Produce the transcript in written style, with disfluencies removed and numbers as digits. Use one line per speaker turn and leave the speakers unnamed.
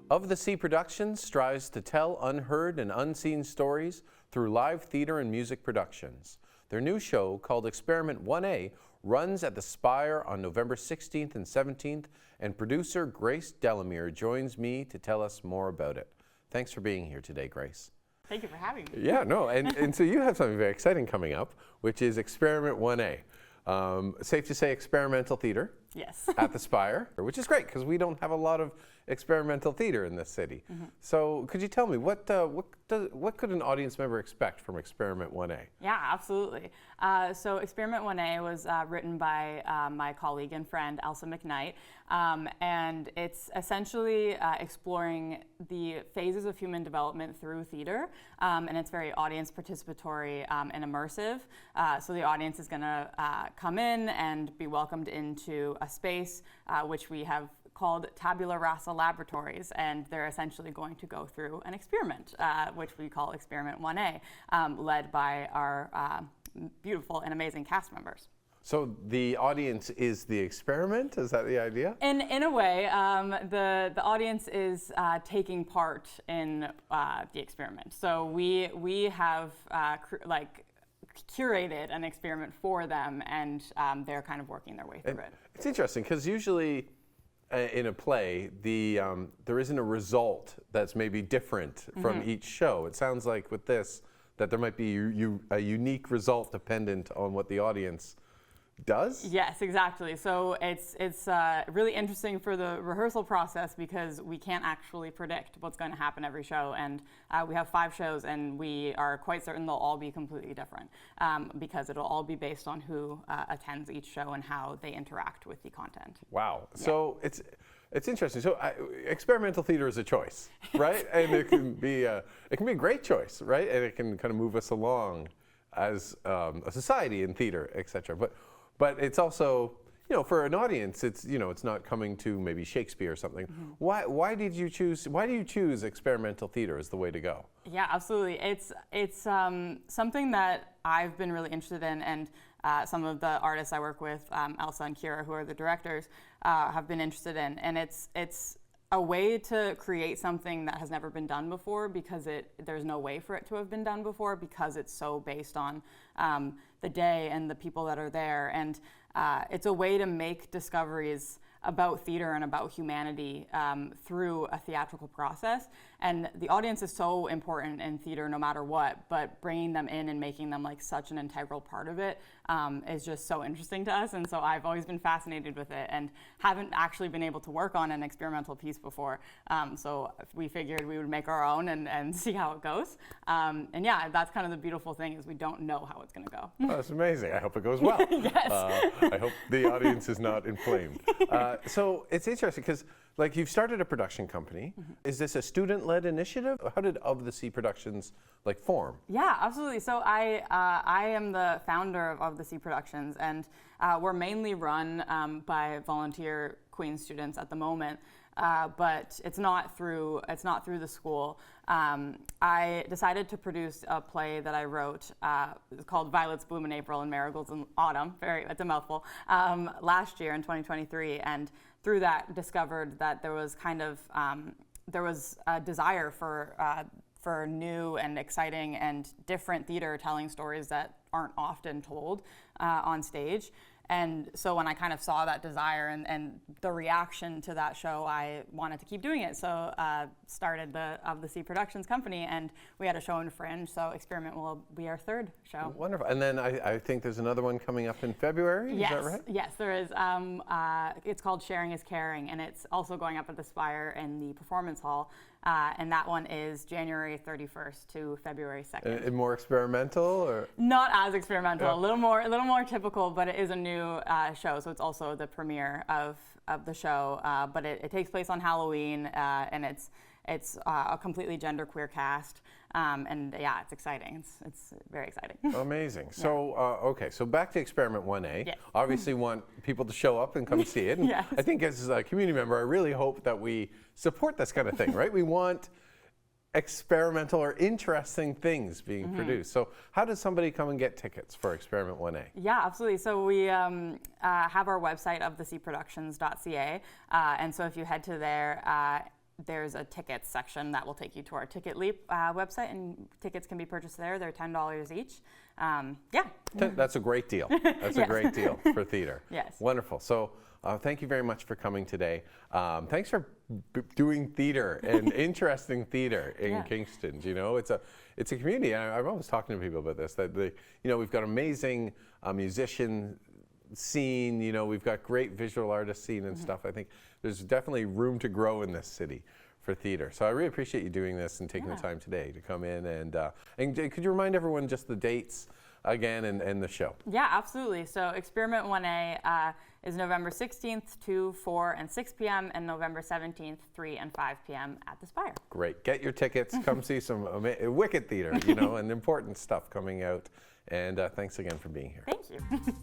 Of the Sea Productions strives to tell unheard and unseen stories through live theater and music productions. Their new show, called Experiment 1A, runs at the Spire on November 16th and 17th, and producer Grace Delamere joins me to tell us more about it. Thanks for being here today, Grace.
Thank you for having me.
Yeah, no, and so you have something very exciting coming up, which is Experiment 1A. Safe to say experimental theater.
Yes.
At the Spire, which is great because we don't have a lot of experimental theater in this city. Mm-hmm. So could you tell me what could an audience member expect from Experiment 1A?
Yeah, absolutely. So Experiment 1A was written by my colleague and friend Elsa McKnight, and it's essentially exploring the phases of human development through theater, and it's very audience participatory and immersive. So the audience is going to come in and be welcomed into a space which we have called Tabula Rasa Laboratories, and they're essentially going to go through an experiment, which we call Experiment 1A, led by our beautiful and amazing cast members.
So the audience is the experiment? Is that the idea?
In a way, the audience is taking part in the experiment. So we have curated an experiment for them, and they're kind of working their way through it.
It's interesting because usually in a play, there isn't a result that's maybe different from each show. It sounds like with this that there might be a unique result dependent on what the audience does?
Yes, exactly. So it's really interesting for the rehearsal process because we can't actually predict what's going to happen every show, and we have 5 shows, and we are quite certain they'll all be completely different because it'll all be based on who attends each show and how they interact with the content.
Wow.
Yeah.
So it's interesting. So experimental theater is a choice, right? And it can be a great choice, right? And it can kind of move us along as a society in theater, etc. But it's also, for an audience, it's not coming to maybe Shakespeare or something. Mm-hmm. Why do you choose experimental theater as the way to go?
Yeah, absolutely. It's something that I've been really interested in, and some of the artists I work with, Elsa and Kira, who are the directors, have been interested in. And it's a way to create something that has never been done before because there's no way for it to have been done before because it's so based on the day and the people that are there. And it's a way to make discoveries about theater and about humanity through a theatrical process. And the audience is so important in theater no matter what, but bringing them in and making them like such an integral part of it is just so interesting to us. And so I've always been fascinated with it and haven't actually been able to work on an experimental piece before. So we figured we would make our own and see how it goes. And yeah, that's kind of the beautiful thing is we don't know how it's going to go.
Oh, that's amazing. I hope it goes well.
Yes.
I hope the audience is not inflamed. So it's interesting because you've started a production company. Mm-hmm. Is this a student-led initiative? How did Of the Sea Productions form?
Yeah, absolutely. So I am the founder of the Sea Productions, and we're mainly run by volunteer Queen's students at the moment. But it's not through the school. I decided to produce a play that I wrote. It's called Violets Bloom in April and Marigolds in Autumn. It's a mouthful. Last year in 2023, and through that discovered that there was there was a desire for new and exciting and different theater telling stories that aren't often told on stage. And so when I kind of saw that desire and the reaction to that show, I wanted to keep doing it. So started the Of the Sea Productions company, and we had a show in Fringe, so Experiment will be our 3rd show.
Wonderful. And then I think there's another one coming up in February,
yes,
is that right?
Yes, there is. It's called Sharing is Caring, and it's also going up at the Spire in the Performance Hall. And that one is January 31st to February 2nd.
And more experimental, or?
Not as experimental,
Yeah.
a little more typical, but it is a new show, so it's also the premiere of the show. But it takes place on Halloween, and it's a completely genderqueer cast, and yeah, it's exciting. It's very exciting.
Amazing.
Yeah.
So so back to Experiment 1A.
Yes.
Obviously, want people to show up and come see it. And
Yes.
I think as a community member, I really hope that we support this kind of thing, right? We want experimental or interesting things being produced. So how does somebody come and get tickets for Experiment 1A?
Yeah, absolutely. So we have our website of theseaproductions.ca, and so if you head to there, there's a tickets section that will take you to our Ticket Leap website, and tickets can be purchased there. They're $10 each. Yeah.
That's a great deal. That's a great deal for theater.
Yes.
Wonderful. So thank you very much for coming today. Thanks for doing theater and interesting theater in Kingston. You know, it's a community. I'm always talking to people about this. That we've got amazing musician scene. You know, we've got great visual artist scene and stuff. I think there's definitely room to grow in this city for theater. So I really appreciate you doing this and taking the time today to come in. And could you remind everyone just the dates again and the show?
Yeah, absolutely. So Experiment 1A is November 16th, 2, 4, and 6 p.m. and November 17th, 3 and 5 p.m. at the Spire.
Great. Get your tickets. Come see some wicked theater, you know, and important stuff coming out. And thanks again for being here.
Thank you.